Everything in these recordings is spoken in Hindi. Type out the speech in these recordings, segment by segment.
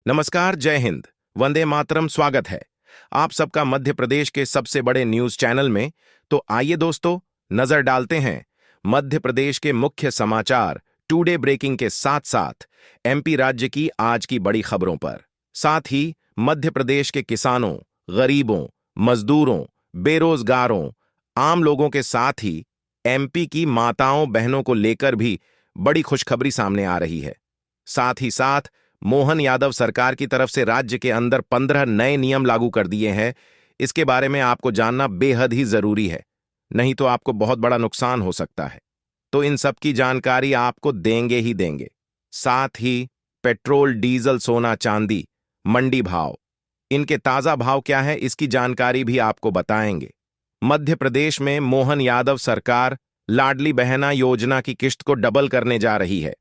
नमस्कार, जय हिंद, वंदे मातरम। स्वागत है आप सबका मध्य प्रदेश के सबसे बड़े न्यूज चैनल में। तो आइए दोस्तों, नजर डालते हैं मध्य प्रदेश के मुख्य समाचार टुडे ब्रेकिंग के साथ साथ एमपी राज्य की आज की बड़ी खबरों पर। साथ ही मध्य प्रदेश के किसानों, गरीबों, मजदूरों, बेरोजगारों, आम लोगों के साथ ही एमपी की माताओं बहनों को लेकर भी बड़ी खुशखबरी सामने आ रही है। साथ ही साथ मोहन यादव सरकार की तरफ से राज्य के अंदर 15 नए नियम लागू कर दिए हैं। इसके बारे में आपको जानना बेहद ही जरूरी है, नहीं तो आपको बहुत बड़ा नुकसान हो सकता है। तो इन सब की जानकारी आपको देंगे ही देंगे। साथ ही पेट्रोल, डीजल, सोना, चांदी, मंडी भाव, इनके ताजा भाव क्या है, इसकी जानकारी भी आपको बताएंगे। मध्य प्रदेश में मोहन यादव सरकार लाडली बहना योजना की किश्त को डबल करने जा रही है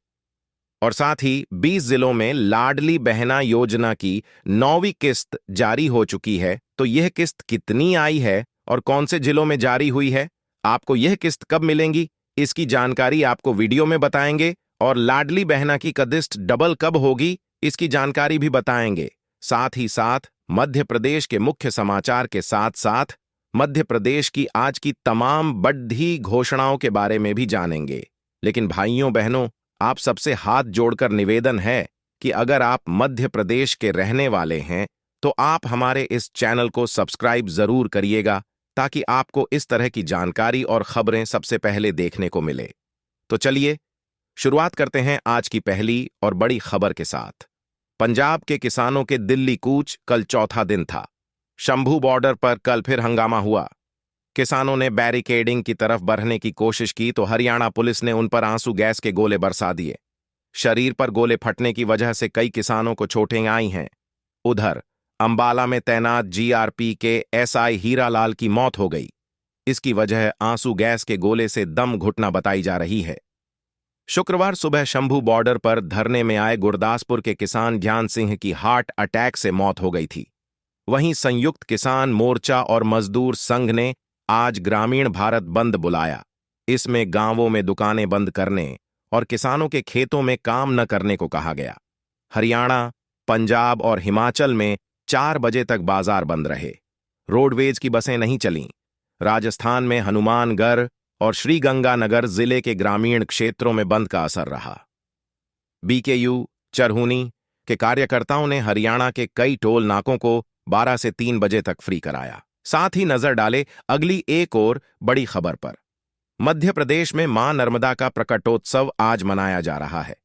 और साथ ही 20 जिलों में लाडली बहना योजना की 9वीं किस्त जारी हो चुकी है। तो यह किस्त कितनी आई है और कौन से जिलों में जारी हुई है, आपको यह किस्त कब मिलेंगी, इसकी जानकारी आपको वीडियो में बताएंगे। और लाडली बहना की किस्त डबल कब होगी, इसकी जानकारी भी बताएंगे। साथ ही साथ मध्य प्रदेश के मुख्य समाचार के साथ साथ मध्य प्रदेश की आज की तमाम बड़ी घोषणाओं के बारे में भी जानेंगे। लेकिन भाइयों बहनों, आप सबसे हाथ जोड़कर निवेदन है कि अगर आप मध्य प्रदेश के रहने वाले हैं तो आप हमारे इस चैनल को सब्सक्राइब जरूर करिएगा, ताकि आपको इस तरह की जानकारी और खबरें सबसे पहले देखने को मिले। तो चलिए शुरुआत करते हैं आज की पहली और बड़ी खबर के साथ। पंजाब के किसानों के दिल्ली कूच कल चौथा दिन था। शंभू बॉर्डर पर कल फिर हंगामा हुआ। किसानों ने बैरिकेडिंग की तरफ बढ़ने की कोशिश की तो हरियाणा पुलिस ने उन पर आंसू गैस के गोले बरसा दिए। शरीर पर गोले फटने की वजह से कई किसानों को चोटें आई हैं। उधर अंबाला में तैनात जीआरपी के एसआई हीरालाल की मौत हो गई। इसकी वजह आंसू गैस के गोले से दम घुटना बताई जा रही है। शुक्रवार सुबह शंभू बॉर्डर पर धरने में आए गुरदासपुर के किसान ध्यान सिंह की हार्ट अटैक से मौत हो गई थी। वहीं संयुक्त किसान मोर्चा और मजदूर संघ ने आज ग्रामीण भारत बंद बुलाया। इसमें गांवों में दुकानें बंद करने और किसानों के खेतों में काम न करने को कहा गया। हरियाणा, पंजाब और हिमाचल में 4 बजे तक बाजार बंद रहे। रोडवेज की बसें नहीं चलीं। राजस्थान में हनुमानगढ़ और श्रीगंगानगर जिले के ग्रामीण क्षेत्रों में बंद का असर रहा। बीकेयू चरहूनी के कार्यकर्ताओं ने हरियाणा के कई टोल नाकों को 12 से 3 बजे तक फ्री कराया। साथ ही नजर डाले अगली एक और बड़ी खबर पर। मध्य प्रदेश में मां नर्मदा का प्रकटोत्सव आज मनाया जा रहा है।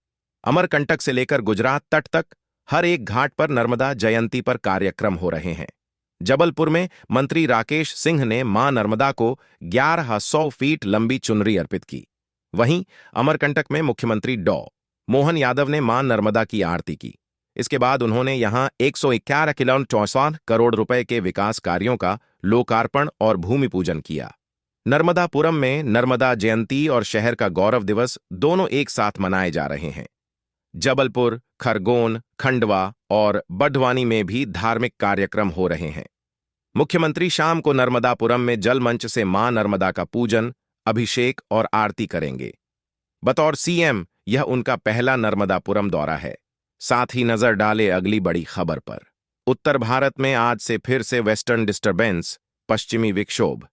अमरकंटक से लेकर गुजरात तट तक हर एक घाट पर नर्मदा जयंती पर कार्यक्रम हो रहे हैं। जबलपुर में मंत्री राकेश सिंह ने मां नर्मदा को 1100 फीट लंबी चुनरी अर्पित की। वहीं अमरकंटक में मुख्यमंत्री मोहन यादव ने मां नर्मदा की आरती की। इसके बाद उन्होंने यहां 111 करोड़ रुपए के विकास कार्यों का लोकार्पण और भूमि पूजन किया। नर्मदापुरम में नर्मदा जयंती और शहर का गौरव दिवस दोनों एक साथ मनाए जा रहे हैं। जबलपुर, खरगोन, खंडवा और बड़वानी में भी धार्मिक कार्यक्रम हो रहे हैं। मुख्यमंत्री शाम को नर्मदापुरम में जल मंच से मां नर्मदा का पूजन, अभिषेक और आरती करेंगे। बतौर सीएम यह उनका पहला नर्मदापुरम दौरा है। साथ ही नजर डाले अगली बड़ी खबर पर। उत्तर भारत में आज से फिर से वेस्टर्न डिस्टर्बेंस, पश्चिमी विक्षोभ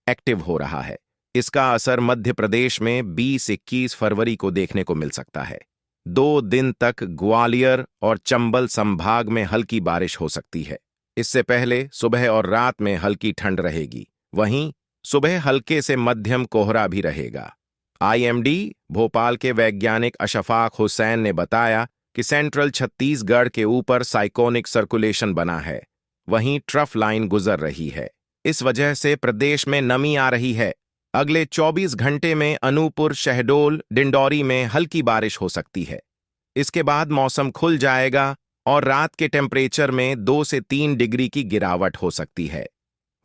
एक्टिव हो रहा है। इसका असर मध्य प्रदेश में 20-21 फरवरी को देखने को मिल सकता है। 2 दिन तक ग्वालियर और चंबल संभाग में हल्की बारिश हो सकती है। इससे पहले सुबह और रात में हल्की ठंड रहेगी। वहीं सुबह हल्के से मध्यम कोहरा भी रहेगा। आईएमडी भोपाल के वैज्ञानिक अशफाक हुसैन ने बताया कि सेंट्रल छत्तीसगढ़ के ऊपर साइक्लोनिक सर्कुलेशन बना है। वहीं ट्रफ लाइन गुजर रही है। इस वजह से प्रदेश में नमी आ रही है। अगले 24 घंटे में अनूपपुर, शहडोल, डिंडौरी में हल्की बारिश हो सकती है। इसके बाद मौसम खुल जाएगा और रात के टेम्परेचर में 2 से 3 डिग्री की गिरावट हो सकती है।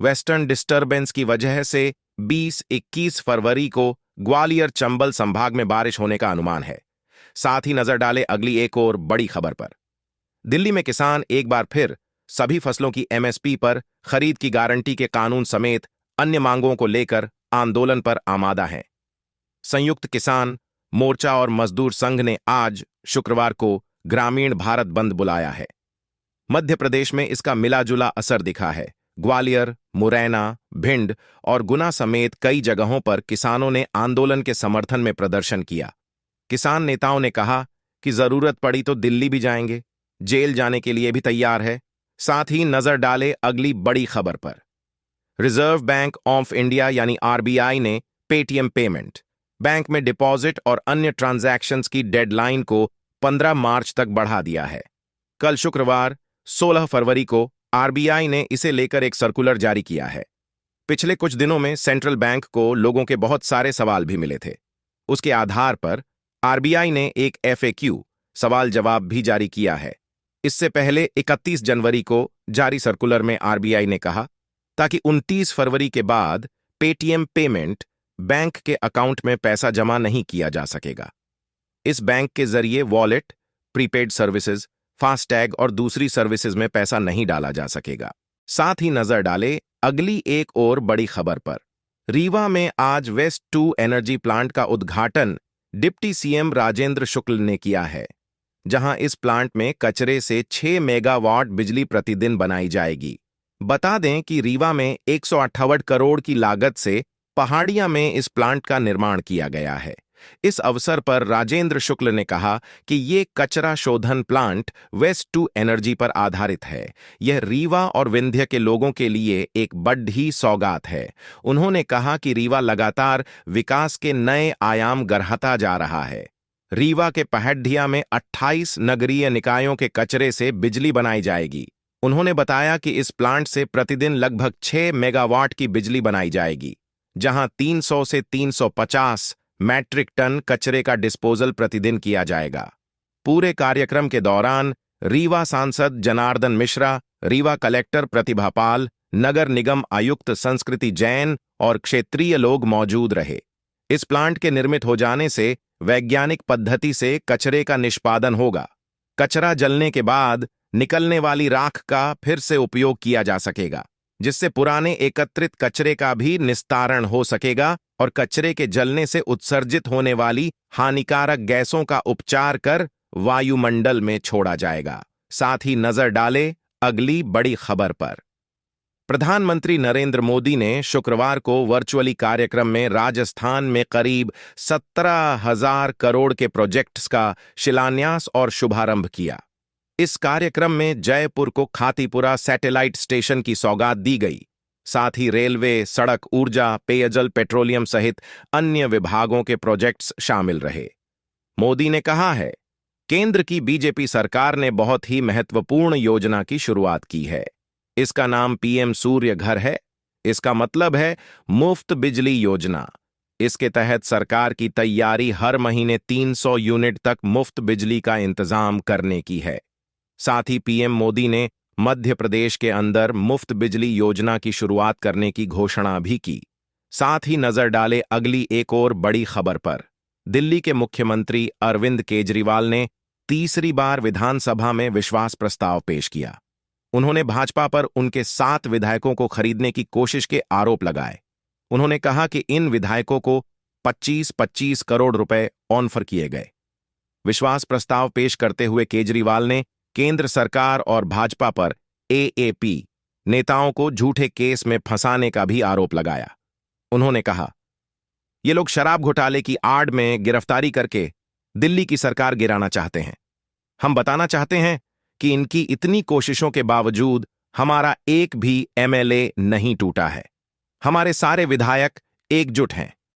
वेस्टर्न डिस्टर्बेंस की वजह से 20-21 फरवरी को ग्वालियर, चंबल संभाग में बारिश होने का अनुमान है। साथ ही नजर डाले अगली एक और बड़ी खबर पर। दिल्ली में किसान एक बार फिर सभी फसलों की एमएसपी पर खरीद की गारंटी के कानून समेत अन्य मांगों को लेकर आंदोलन पर आमादा हैं। संयुक्त किसान मोर्चा और मजदूर संघ ने आज शुक्रवार को ग्रामीण भारत बंद बुलाया है। मध्य प्रदेश में इसका मिला-जुला असर दिखा है। ग्वालियर, मुरैना, भिंड और गुना समेत कई जगहों पर किसानों ने आंदोलन के समर्थन में प्रदर्शन किया। किसान नेताओं ने कहा कि जरूरत पड़ी तो दिल्ली भी जाएंगे, जेल जाने के लिए भी तैयार है। साथ ही नजर डाले अगली बड़ी खबर पर। रिजर्व बैंक ऑफ इंडिया यानी आरबीआई ने पेटीएम पेमेंट, बैंक में डिपॉजिट और अन्य ट्रांजैक्शंस की डेडलाइन को 15 मार्च तक बढ़ा दिया है। कल शुक्रवार 16 फरवरी को आरबीआई ने इसे लेकर एक सर्कुलर जारी किया है। पिछले कुछ दिनों में सेंट्रल बैंक को लोगों के बहुत सारे सवाल भी मिले थे। उसके आधार पर आरबीआई ने एक एफएक्यू सवाल जवाब भी जारी किया है। इससे पहले 31 जनवरी को जारी सर्कुलर में आरबीआई ने कहा ताकि 29 फरवरी के बाद पेटीएम पेमेंट बैंक के अकाउंट में पैसा जमा नहीं किया जा सकेगा। इस बैंक के जरिए वॉलेट, प्रीपेड सर्विसेज, फास्टैग और दूसरी सर्विसेज में पैसा नहीं डाला जा सकेगा। साथ ही नजर डाले अगली एक और बड़ी खबर पर। रीवा में आज वेस्ट 2 एनर्जी प्लांट का उद्घाटन डिप्टी सीएम राजेंद्र शुक्ल ने किया है, जहां इस प्लांट में कचरे से 6 मेगावाट बिजली प्रतिदिन बनाई जाएगी। बता दें कि रीवा में 158 करोड़ की लागत से पहाड़िया में इस प्लांट का निर्माण किया गया है। इस अवसर पर राजेंद्र शुक्ल ने कहा कि ये कचरा शोधन प्लांट वेस्ट 2 एनर्जी पर आधारित है। यह रीवा और विंध्य के लोगों के लिए एक बड़ी सौगात है। उन्होंने कहा कि रीवा लगातार विकास के नए आयाम गढ़ता जा रहा है। रीवा के पहाड़िया में 28 नगरीय निकायों के कचरे से बिजली बनाई जाएगी। उन्होंने बताया कि इस प्लांट से प्रतिदिन लगभग 6 मेगावाट की बिजली बनाई जाएगी, जहां 300 से 350 मैट्रिक टन कचरे का डिस्पोजल प्रतिदिन किया जाएगा। पूरे कार्यक्रम के दौरान रीवा सांसद जनार्दन मिश्रा, रीवा कलेक्टर प्रतिभा पाल, नगर निगम आयुक्त संस्कृति जैन और क्षेत्रीय लोग मौजूद रहे। इस प्लांट के निर्मित हो जाने से वैज्ञानिक पद्धति से कचरे का निष्पादन होगा। कचरा जलने के बाद निकलने वाली राख का फिर से उपयोग किया जा सकेगा, जिससे पुराने एकत्रित कचरे का भी निस्तारण हो सकेगा और कचरे के जलने से उत्सर्जित होने वाली हानिकारक गैसों का उपचार कर वायुमंडल में छोड़ा जाएगा। साथ ही नजर डाले अगली बड़ी खबर पर। प्रधानमंत्री नरेंद्र मोदी ने शुक्रवार को वर्चुअली कार्यक्रम में राजस्थान में करीब 17,000 करोड़ के प्रोजेक्ट्स का शिलान्यास और शुभारंभ किया। इस कार्यक्रम में जयपुर को खातीपुरा सैटेलाइट स्टेशन की सौगात दी गई। साथ ही रेलवे, सड़क, ऊर्जा, पेयजल, पेट्रोलियम सहित अन्य विभागों के प्रोजेक्ट्स शामिल रहे। मोदी ने कहा है, केंद्र की बीजेपी सरकार ने बहुत ही महत्वपूर्ण योजना की शुरुआत की है। इसका नाम पीएम सूर्य घर है। इसका मतलब है मुफ्त बिजली योजना। इसके तहत सरकार की तैयारी हर महीने 300 यूनिट तक मुफ्त बिजली का इंतजाम करने की है। साथ ही पीएम मोदी ने मध्य प्रदेश के अंदर मुफ्त बिजली योजना की शुरुआत करने की घोषणा भी की। साथ ही नजर डाले अगली एक और बड़ी खबर पर। दिल्ली के मुख्यमंत्री अरविंद केजरीवाल ने तीसरी बार विधानसभा में विश्वास प्रस्ताव पेश किया। उन्होंने भाजपा पर उनके 7 विधायकों को खरीदने की कोशिश के आरोप लगाए। उन्होंने कहा कि इन विधायकों को 25-25 करोड़ रुपए ऑफर किए गए। विश्वास प्रस्ताव पेश करते हुए केजरीवाल ने केंद्र सरकार और भाजपा पर एएपी नेताओं को झूठे केस में फंसाने का भी आरोप लगाया। उन्होंने कहा, ये लोग शराब घोटाले की आड़ में गिरफ्तारी करके दिल्ली की सरकार गिराना चाहते हैं। हम बताना चाहते हैं कि इनकी इतनी कोशिशों के बावजूद हमारा एक भी एमएलए नहीं टूटा है। हमारे सारे विधायक एकजुट हैं।